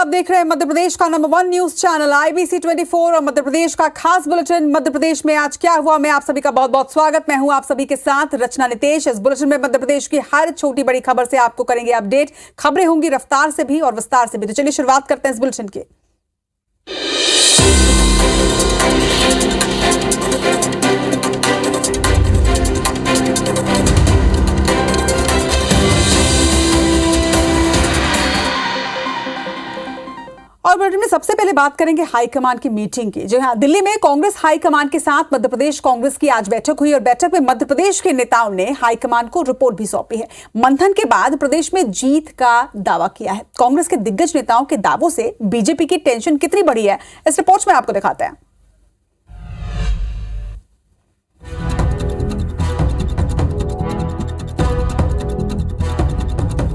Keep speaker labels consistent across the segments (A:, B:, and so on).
A: आप देख रहे हैं मध्य प्रदेश का नंबर 1 न्यूज चैनल IBC 24 और मध्य प्रदेश का खास बुलेटिन मध्य प्रदेश में आज क्या हुआ। मैं आप सभी का बहुत बहुत स्वागत। मैं हूं आप सभी के साथ रचना नितेश। इस बुलेटिन में मध्य प्रदेश की हर छोटी बड़ी खबर से आपको करेंगे अपडेट। खबरें होंगी रफ्तार से भी और विस्तार से भी। तो चलिए शुरुआत करते हैं इस बुलेटिन की। और बुलेटिन में सबसे पहले बात करेंगे हाईकमान की मीटिंग की। जी हां, दिल्ली में कांग्रेस हाईकमान के साथ मध्य प्रदेश कांग्रेस की आज बैठक हुई और बैठक में मध्य प्रदेश के नेताओं ने हाईकमान को रिपोर्ट भी सौंपी है। मंथन के बाद प्रदेश में जीत का दावा किया है। कांग्रेस के दिग्गज नेताओं के दावों से बीजेपी की टेंशन कितनी बढ़ी है, इस रिपोर्ट में आपको दिखाते हैं।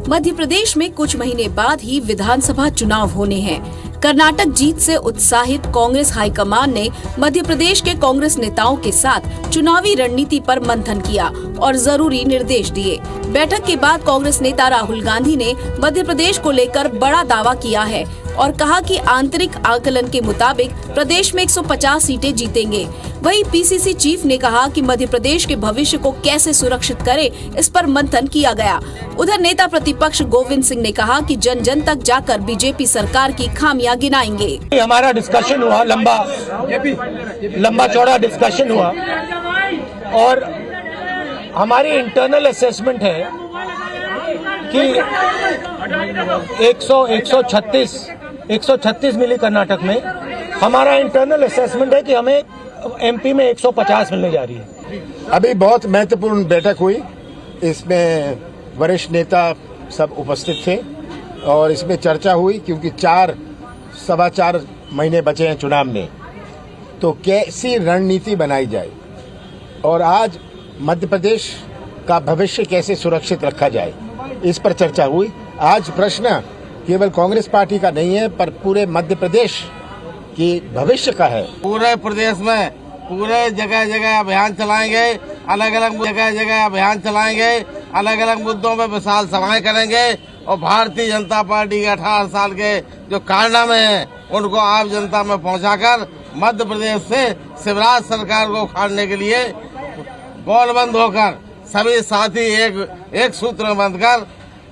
B: मध्य प्रदेश में कुछ महीने बाद ही विधानसभा चुनाव होने हैं। कर्नाटक जीत से उत्साहित कांग्रेस हाईकमान ने मध्य प्रदेश के कांग्रेस नेताओं के साथ चुनावी रणनीति पर मंथन किया और जरूरी निर्देश दिए। बैठक के बाद कांग्रेस नेता राहुल गांधी ने मध्य प्रदेश को लेकर बड़ा दावा किया है और कहा कि आंतरिक आकलन के मुताबिक प्रदेश में 150 सीटें जीतेंगे। वहीं पीसीसी चीफ ने कहा कि मध्य प्रदेश के भविष्य को कैसे सुरक्षित करे, इस पर मंथन किया गया। उधर नेता प्रतिपक्ष गोविंद सिंह ने कहा कि जन जन तक जाकर बीजेपी सरकार की खामियां गिनाएंगे।
C: हमारा डिस्कशन हुआ, लंबा चौड़ा डिस्कशन हुआ और हमारी इंटरनल असेसमेंट है कि 136 मिली कर्नाटक में। हमारा इंटरनल असेसमेंट है कि हमें एमपी में 150 मिलने जा रही है।
D: अभी बहुत महत्वपूर्ण बैठक हुई, इसमें वरिष्ठ नेता सब उपस्थित थे और इसमें चर्चा हुई क्योंकि 4 महीने बचे हैं चुनाव में, तो कैसी रणनीति बनाई जाए और आज मध्य प्रदेश का भविष्य कैसे सुरक्षित रखा जाए, इस पर चर्चा हुई। आज प्रश्न केवल कांग्रेस पार्टी का नहीं है पर पूरे मध्य प्रदेश की भविष्य का है।
E: पूरे प्रदेश में पूरे जगह जगह अभियान चलाएंगे, अलग अलग जगह अभियान चलाएंगे, अलग अलग मुद्दों में विशाल सभाएं करेंगे और भारतीय जनता पार्टी के 18 साल के जो कारनामे हैं उनको आम जनता में पहुंचाकर मध्य प्रदेश से शिवराज सरकार को उखाड़ने के लिए बौलबंद होकर सभी साथी एक सूत्र में बंधकर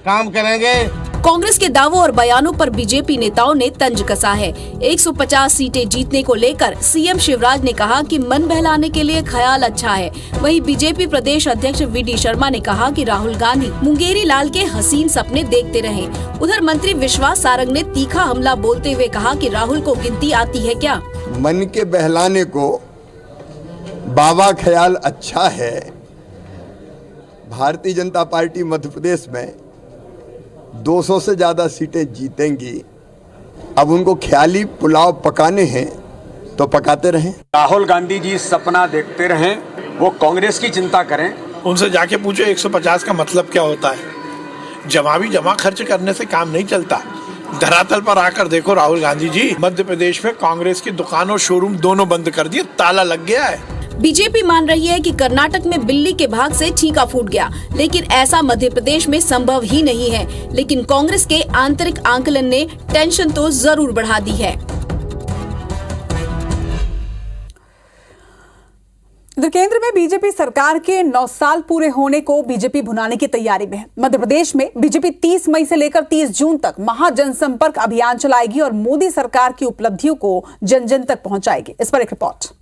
E: काम करेंगे।
B: कांग्रेस के दावों और बयानों पर बीजेपी नेताओं ने तंज कसा है। 150 सीटें जीतने को लेकर सीएम शिवराज ने कहा कि मन बहलाने के लिए ख्याल अच्छा है। वहीं बीजेपी प्रदेश अध्यक्ष VD शर्मा ने कहा कि राहुल गांधी मुंगेरी लाल के हसीन सपने देखते रहे। उधर मंत्री विश्वास सारंग ने तीखा हमला बोलते हुए कहा कि राहुल को गिनती आती है क्या।
F: मन के बहलाने को बाबा ख्याल अच्छा है। भारतीय जनता पार्टी मध्य प्रदेश में 200 से ज्यादा सीटें जीतेंगी। अब उनको ख्याली पुलाव पकाने हैं तो पकाते रहें।
G: राहुल गांधी जी सपना देखते रहें, वो कांग्रेस की चिंता करें।
C: उनसे जाके पूछो 150 का मतलब क्या होता है। जमा खर्च करने से काम नहीं चलता। धरातल पर आकर देखो राहुल गांधी जी, मध्य प्रदेश में कांग्रेस की दुकान और शोरूम दोनों बंद कर दिए, ताला लग गया है।
B: बीजेपी मान रही है कि कर्नाटक में बिल्ली के भाग से छींका फूट गया, लेकिन ऐसा मध्य प्रदेश में संभव ही नहीं है। लेकिन कांग्रेस के आंतरिक आकलन ने टेंशन तो जरूर बढ़ा दी है।
A: इधर केंद्र में बीजेपी सरकार के 9 साल पूरे होने को बीजेपी भुनाने की तैयारी में है। मध्य प्रदेश में बीजेपी 30 मई से लेकर 30 जून तक महाजनसंपर्क अभियान चलाएगी और मोदी सरकार की उपलब्धियों को जन जन तक पहुंचाएगी। इस पर एक रिपोर्ट।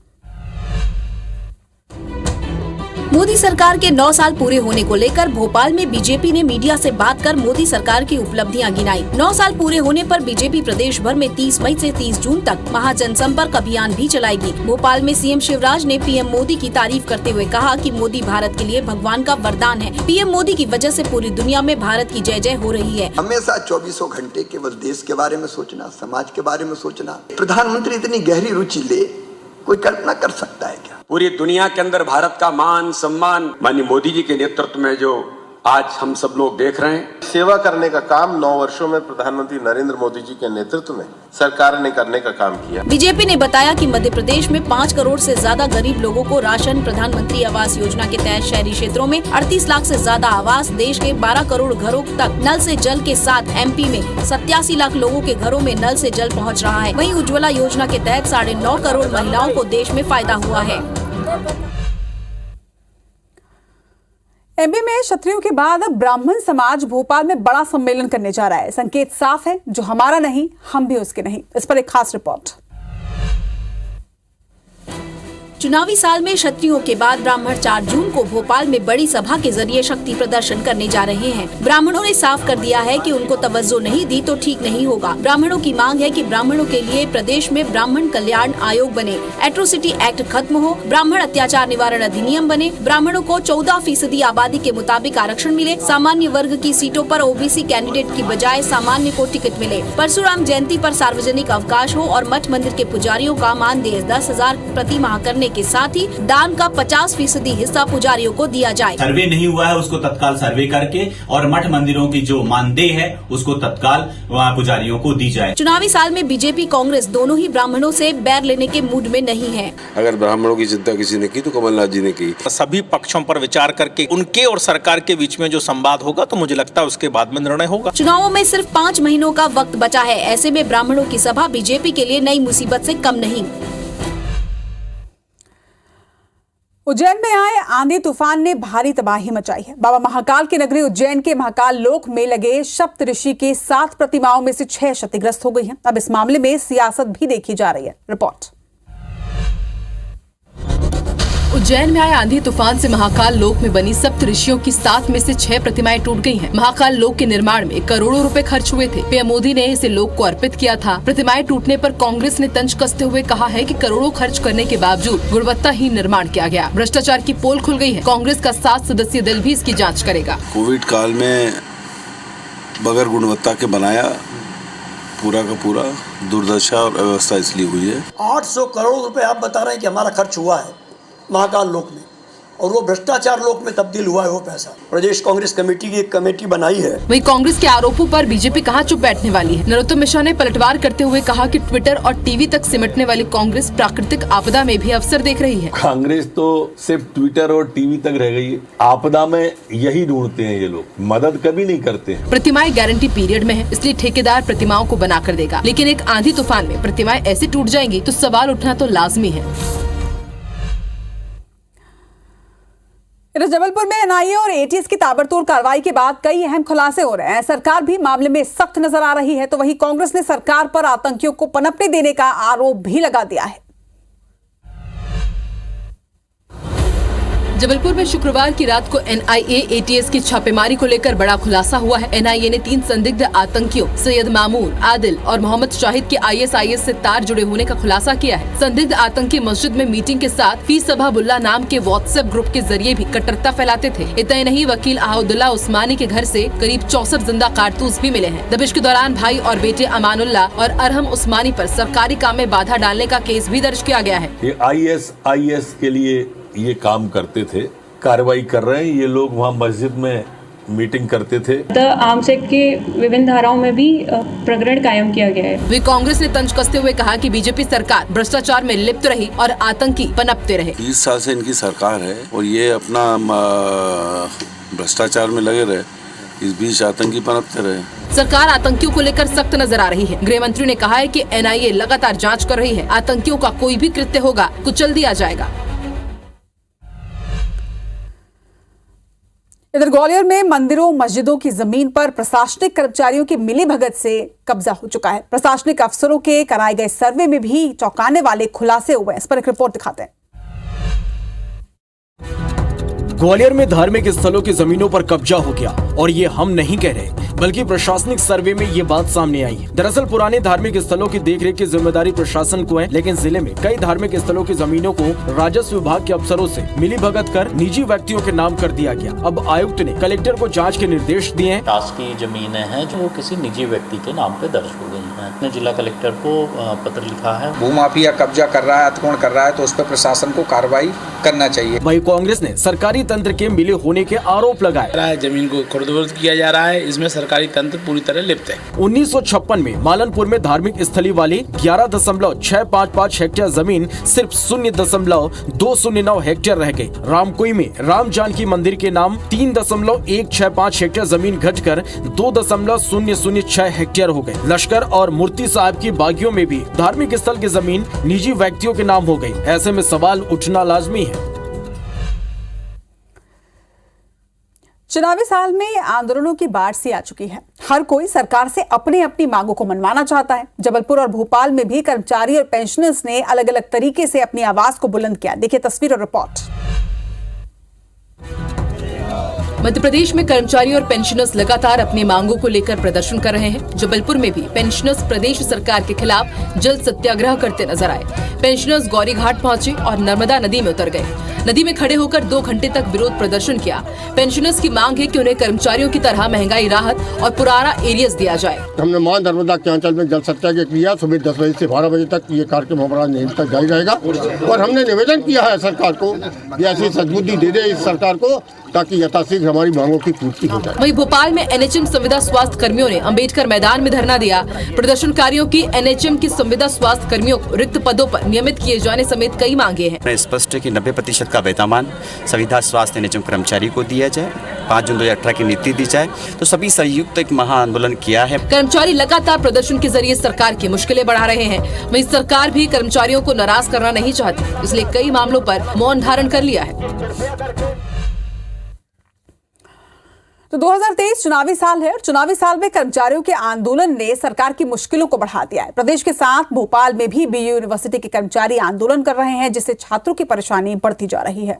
B: मोदी सरकार के 9 साल पूरे होने को लेकर भोपाल में बीजेपी ने मीडिया से बात कर मोदी सरकार की उपलब्धियां गिनाई। 9 साल पूरे होने पर बीजेपी प्रदेश भर में 30 मई से 30 जून तक महाजनसंपर्क अभियान भी चलाएगी। भोपाल में सीएम शिवराज ने पीएम मोदी की तारीफ करते हुए कहा कि मोदी भारत के लिए भगवान का वरदान है। पीएम मोदी की वजह से पूरी दुनिया में भारत की जय जय हो रही है।
F: हमेशा 24 घंटे केवल देश के बारे में सोचना, समाज के बारे में सोचना। प्रधानमंत्री इतनी गहरी रुचि ले, कोई कल्पना कर सकता है क्या?
G: पूरी दुनिया के अंदर भारत का मान सम्मान माननीय मोदी जी के नेतृत्व में जो आज हम सब लोग देख रहे हैं।
H: सेवा करने का काम 9 वर्षों में प्रधानमंत्री नरेंद्र मोदी जी के नेतृत्व में सरकार ने करने का काम किया।
B: बीजेपी ने बताया कि मध्य प्रदेश में 5 करोड़ से ज्यादा गरीब लोगों को राशन, प्रधानमंत्री आवास योजना के तहत शहरी क्षेत्रों में 38 लाख से ज्यादा आवास, देश के 12 करोड़ घरों तक नल से जल के साथ एमपी में 87 लाख लोगों के घरों में नल से जल पहुंच रहा है। वहीं उज्ज्वला योजना के तहत 9.5 करोड़ महिलाओं को देश में फायदा हुआ है।
A: एमपी में क्षत्रियों के बाद अब ब्राह्मण समाज भोपाल में बड़ा सम्मेलन करने जा रहा है। संकेत साफ है, जो हमारा नहीं, हम भी उसके नहीं। इस पर एक खास रिपोर्ट।
B: चुनावी साल में क्षत्रियों के बाद ब्राह्मण 4 जून को भोपाल में बड़ी सभा के जरिए शक्ति प्रदर्शन करने जा रहे हैं। ब्राह्मणों ने साफ कर दिया है कि उनको तवज्जो नहीं दी तो ठीक नहीं होगा। ब्राह्मणों की मांग है कि ब्राह्मणों के लिए प्रदेश में ब्राह्मण कल्याण आयोग बने, एट्रोसिटी एक्ट खत्म हो, ब्राह्मण अत्याचार निवारण अधिनियम बने, ब्राह्मणों को 14% आबादी के मुताबिक आरक्षण मिले, सामान्य वर्ग की सीटों पर ओबीसी कैंडिडेट की बजाय सामान्य को टिकट मिले, परशुराम जयंती पर सार्वजनिक अवकाश हो और मठ मंदिर के पुजारियों का मानदेय 10,000 प्रति माह करने के साथ ही दान का 50% हिस्सा पुजारियों को दिया जाए।
I: सर्वे नहीं हुआ है उसको तत्काल सर्वे करके और मठ मंदिरों की जो मानदेय है उसको तत्काल पुजारियों को दी जाए।
B: चुनावी साल में बीजेपी कांग्रेस दोनों ही ब्राह्मणों से बैर लेने के मूड में नहीं है।
J: अगर ब्राह्मणों की चिंता किसी ने की तो कमलनाथ जी ने की।
K: सभी पक्षों पर विचार करके उनके और सरकार के बीच में जो संवाद होगा तो मुझे लगता है उसके बाद में निर्णय होगा।
B: चुनावों में सिर्फ 5 महीनों का वक्त बचा है। ऐसे में ब्राह्मणों की सभा बीजेपी के लिए नई मुसीबत से कम नहीं।
A: उज्जैन में आए आंधी तूफान ने भारी तबाही मचाई है। बाबा महाकाल की नगरी उज्जैन के महाकाल लोक में लगे सप्तऋषि के 7 प्रतिमाओं में से 6 क्षतिग्रस्त हो गई हैं। अब इस मामले में सियासत भी देखी जा रही है। रिपोर्ट।
L: उज्जैन में आए आंधी तूफान से महाकाल लोक में बनी सप्तऋषियों की 7 में से 6 प्रतिमाएं टूट गई हैं। महाकाल लोक के निर्माण में करोड़ों रुपए खर्च हुए थे। पीएम मोदी ने इसे लोक को अर्पित किया था। प्रतिमाएं टूटने पर कांग्रेस ने तंज कसते हुए कहा है कि करोड़ों खर्च करने के बावजूद गुणवत्ताहीन निर्माण किया गया। भ्रष्टाचार की पोल खुल गई है। कांग्रेस का 7 सदस्यीय दल भी इसकी जाँच करेगा।
J: कोविड काल में बगैर गुणवत्ता के बनाया पूरा का पूरा दुर्दशा और अव्यवस्था इसलिए हुई है।
M: 800 करोड़ रुपए आप बता रहे हैं कि हमारा खर्च हुआ है महाकाल लोक में, और वो भ्रष्टाचार लोक में तब्दील हुआ है वो पैसा। प्रदेश कांग्रेस कमेटी की एक कमेटी बनाई है।
L: वहीं कांग्रेस के आरोपों पर बीजेपी कहां चुप बैठने वाली है। नरोत्तम मिश्रा ने पलटवार करते हुए कहा कि ट्विटर और टीवी तक सिमटने वाली कांग्रेस प्राकृतिक आपदा में भी अवसर देख रही है।
N: कांग्रेस तो सिर्फ ट्विटर और टीवी तक रह गई है। आपदा में यही ढूंढते हैं ये लोग, मदद कभी नहीं करते हैं।
L: प्रतिमाएं गारंटी पीरियड में है, इसलिए ठेकेदार प्रतिमाओं को बना कर देगा। लेकिन एक आंधी तूफान में प्रतिमाएं ऐसी टूट जाएंगी तो सवाल उठना तो लाजमी है।
A: इधर जबलपुर में एनआईए और एटीएस की ताबड़तोड़ कार्रवाई के बाद कई अहम खुलासे हो रहे हैं। सरकार भी मामले में सख्त नजर आ रही है, तो वहीं कांग्रेस ने सरकार पर आतंकियों को पनपने देने का आरोप भी लगा दिया है।
L: जबलपुर में शुक्रवार की रात को एनआईए एटीएस की छापेमारी को लेकर बड़ा खुलासा हुआ है। एनआईए ने 3 संदिग्ध आतंकियों सैयद मामून, आदिल और मोहम्मद शाहिद के आईएसआईएस से तार जुड़े होने का खुलासा किया है। संदिग्ध आतंकी मस्जिद में मीटिंग के साथ फी सभाबुल्ला नाम के व्हाट्सएप ग्रुप के जरिए भी कट्टरता फैलाते थे। इतना ही नहीं, वकील अहदुल्ला उस्मानी के घर से करीब 64 जिंदा कारतूस भी मिले हैं। दबिश के दौरान भाई और बेटे अमानुल्लाह और अरहम उस्मानी पर सरकारी काम में बाधा डालने का केस भी दर्ज किया गया है।
N: ये आईएसआईएस के लिए ये काम करते थे, कार्रवाई कर रहे हैं। ये लोग वहाँ मस्जिद में मीटिंग करते थे।
O: आर्म्स एक्ट के विभिन्न धाराओं में भी प्रकरण कायम किया गया है।
L: वे कांग्रेस ने तंज कसते हुए कहा कि बीजेपी सरकार भ्रष्टाचार में लिप्त रही और आतंकी पनपते रहे।
J: 30 साल से इनकी सरकार है और ये अपना भ्रष्टाचार में लगे रहे, इस बीच आतंकी पनपते रहे।
L: सरकार आतंकियों को लेकर सख्त नजर आ रही है। गृह मंत्री ने कहा है कि एनआईए लगातार जांच कर रही है। आतंकियों का कोई भी कृत्य होगा कुचल दिया जाएगा।
A: इधर ग्वालियर में मंदिरों मस्जिदों की जमीन पर प्रशासनिक कर्मचारियों की मिलीभगत से कब्जा हो चुका है। प्रशासनिक अफसरों के कराए गए सर्वे में भी चौंकाने वाले खुलासे हुए। इस पर एक रिपोर्ट दिखाते हैं।
P: ग्वालियर में धार्मिक स्थलों की जमीनों पर कब्जा हो गया और ये हम नहीं कह रहे, बल्कि प्रशासनिक सर्वे में ये बात सामने आई है। दरअसल पुराने धार्मिक स्थलों की देखरेख की जिम्मेदारी प्रशासन को है, लेकिन जिले में कई धार्मिक स्थलों की जमीनों को राजस्व विभाग के अफसरों से मिलीभगत कर निजी व्यक्तियों के नाम कर दिया गया। अब आयुक्त ने कलेक्टर को जाँच के निर्देश दिए हैं।
Q: शासकीय जमीनें हैं जो किसी निजी व्यक्ति के नाम पे दर्ज हो गई हैं। अपने जिला कलेक्टर को पत्र लिखा है।
R: भूमाफिया कब्जा कर रहा है, अतिक्रमण कर रहा है, तो उस पर प्रशासन को कार्रवाई करना चाहिए।
P: वहीं कांग्रेस ने सरकारी तंत्र के मिले होने के आरोप लगाए।
S: जमीन को खुर्द-बुर्द किया जा रहा है, इसमें सरकारी तंत्र पूरी तरह लिप्त है।
P: 1956 में मालनपुर में धार्मिक स्थली वाली 11.655 हेक्टेयर जमीन सिर्फ 0.209 हेक्टेयर रह गई। रामकुई में राम जानकी मंदिर के नाम 3.165 हेक्टेयर जमीन घटकर 2.006 हेक्टेयर हो गए। लश्कर और मूर्ति साहब की बागियों में भी धार्मिक स्थल की जमीन निजी व्यक्तियों के नाम हो गई। ऐसे में सवाल उठना लाजमी है।
A: चुनावी साल में आंदोलनों की बाढ़ सी आ चुकी है। हर कोई सरकार से अपनी अपनी मांगों को मनवाना चाहता है। जबलपुर और भोपाल में भी कर्मचारी और पेंशनर्स ने अलग अलग तरीके से अपनी आवाज को बुलंद किया। देखिए तस्वीर और रिपोर्ट।
L: मध्य प्रदेश में कर्मचारी और पेंशनर्स लगातार अपनी मांगों को लेकर प्रदर्शन कर रहे हैं। जबलपुर में भी पेंशनर्स प्रदेश सरकार के खिलाफ जल सत्याग्रह करते नजर आए। पेंशनर्स गौरी घाट पहुंचे और नर्मदा नदी में उतर गए। नदी में खड़े होकर 2 घंटे तक विरोध प्रदर्शन किया। पेंशनर्स की मांग है कि उन्हें कर्मचारियों की तरह महंगाई राहत और पुराना एरियस दिया जाए।
D: हमने मां नर्मदा के अंचल में जल सत्याग्रह किया। सुबह 10 बजे से 12 बजे तक ये कार्यक्रम हमारा निरंतर तक जारी रहेगा और हमने निवेदन किया है सरकार को कि ऐसी सद्बुद्धि दे दे इस सरकार को, ताकि यथाशीघ्र हमारी मांगों की पूर्ति हो जाए।
L: वहीं भोपाल में एनएचएम संविदा स्वास्थ्य कर्मियों ने अंबेडकर मैदान में धरना दिया। प्रदर्शनकारियों की एनएचएम की संविदा स्वास्थ्य कर्मियों को रिक्त पदों पर नियमित किए जाने समेत कई मांगे हैं।
T: स्पष्ट है कि 90% का वेतनमान संविदा स्वास्थ्य एनएचएम कर्मचारी को दिया जाए। 5 जून 2018 की नीति दी जाए। तो सभी संयुक्त एक महा आंदोलन किया है।
L: कर्मचारी लगातार प्रदर्शन के जरिए सरकार की मुश्किलें बढ़ा रहे हैं। वहीं सरकार भी कर्मचारियों को नाराज करना नहीं चाहती, इसलिए कई मामलों पर मौन धारण कर लिया है।
A: तो 2023 चुनावी साल है और चुनावी साल में कर्मचारियों के आंदोलन ने सरकार की मुश्किलों को बढ़ा दिया है। प्रदेश के साथ भोपाल में भी बीयू यूनिवर्सिटी के कर्मचारी आंदोलन कर रहे हैं, जिससे छात्रों की परेशानी बढ़ती जा रही है।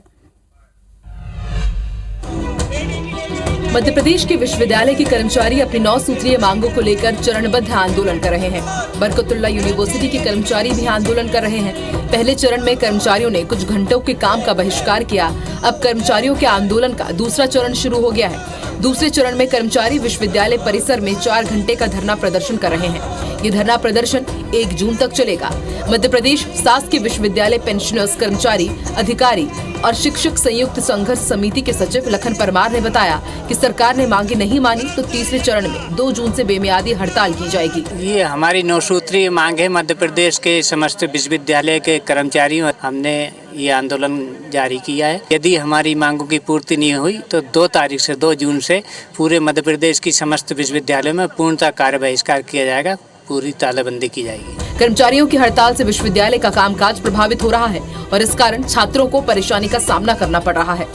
L: मध्य प्रदेश के विश्वविद्यालय के कर्मचारी अपनी 9 सूत्रीय मांगों को लेकर चरणबद्ध आंदोलन कर रहे हैं। बरकतुल्लाह यूनिवर्सिटी के कर्मचारी भी आंदोलन कर रहे हैं। पहले चरण में कर्मचारियों ने कुछ घंटों के काम का बहिष्कार किया। अब कर्मचारियों के आंदोलन का दूसरा चरण शुरू हो गया है। दूसरे चरण में कर्मचारी विश्वविद्यालय परिसर में 4 घंटे का धरना प्रदर्शन कर रहे हैं। ये धरना प्रदर्शन 1 जून तक चलेगा। मध्य प्रदेश शासकीय विश्वविद्यालय पेंशनर्स कर्मचारी अधिकारी और शिक्षक संयुक्त संघर्ष समिति के सचिव लखन परमार ने बताया कि सरकार ने मांगे नहीं मानी तो तीसरे चरण में 2 जून से बेमियादी हड़ताल की जाएगी।
U: ये हमारी 9 सूत्रीय मांग है। मध्य प्रदेश के समस्त विश्वविद्यालय के कर्मचारियों हमने ये आंदोलन जारी किया है। यदि हमारी मांगों की पूर्ति नहीं हुई तो 2 तारीख से 2 जून से पूरे मध्य प्रदेश की समस्त विश्वविद्यालयों में पूर्णतः कार्य बहिष्कार किया जाएगा, पूरी तालाबंदी की जाएगी।
L: कर्मचारियों की हड़ताल से विश्वविद्यालय का कामकाज प्रभावित हो रहा है और इस कारण छात्रों को परेशानी का सामना करना पड़ रहा है।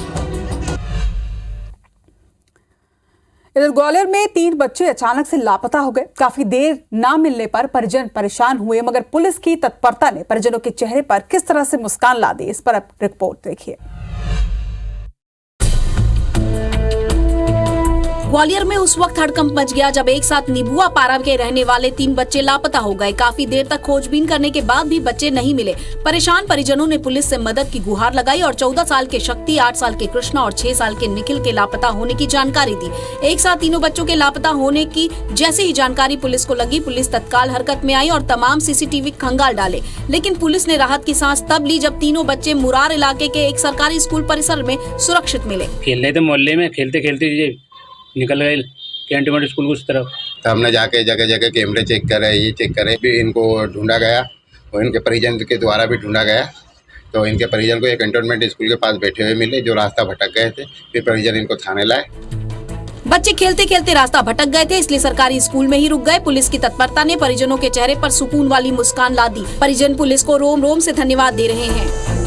A: इधर ग्वालियर में 3 बच्चे अचानक से लापता हो गए। काफी देर न मिलने पर परिजन परेशान हुए, मगर पुलिस की तत्परता ने परिजनों के चेहरे पर किस तरह से मुस्कान ला दी, इस पर अब रिपोर्ट देखिए।
B: ग्वालियर में उस वक्त हड़कंप मच गया जब एक साथ निबुआ पारा के रहने वाले 3 बच्चे लापता हो गए। काफी देर तक खोजबीन करने के बाद भी बच्चे नहीं मिले। परेशान परिजनों ने पुलिस से मदद की गुहार लगाई और 14 साल के शक्ति, 8 साल के कृष्णा और 6 साल के निखिल के लापता होने की जानकारी दी। एक साथ तीनों बच्चों के लापता होने की जैसे ही जानकारी पुलिस को लगी, पुलिस तत्काल हरकत में आई और तमाम सीसीटीवी खंगाल डाले। लेकिन पुलिस ने राहत की सांस तब ली जब तीनों बच्चे मुरार इलाके के एक सरकारी स्कूल परिसर में सुरक्षित मिले।
V: खेल रहे थे मोहल्ले में, खेलते खेलते निकल गए कैंटोनमेंट स्कूल की तरफ।
W: तो हमने जाके जगह जगह कैमरे चेक करे, ये चेक करे, भी इनको ढूंढा गया और इनके परिजन के द्वारा भी ढूंढा गया। तो इनके परिजन को एक कैंटोनमेंट स्कूल के पास बैठे हुए मिले, जो रास्ता भटक गए थे। फिर परिजन इनको थाने लाए।
B: बच्चे खेलते खेलते रास्ता भटक गए थे, इसलिए सरकारी स्कूल में ही रुक गए। पुलिस की तत्परता ने परिजनों के चेहरे पर सुकून वाली मुस्कान ला दी। परिजन पुलिस को रोम रोम से धन्यवाद दे रहे हैं।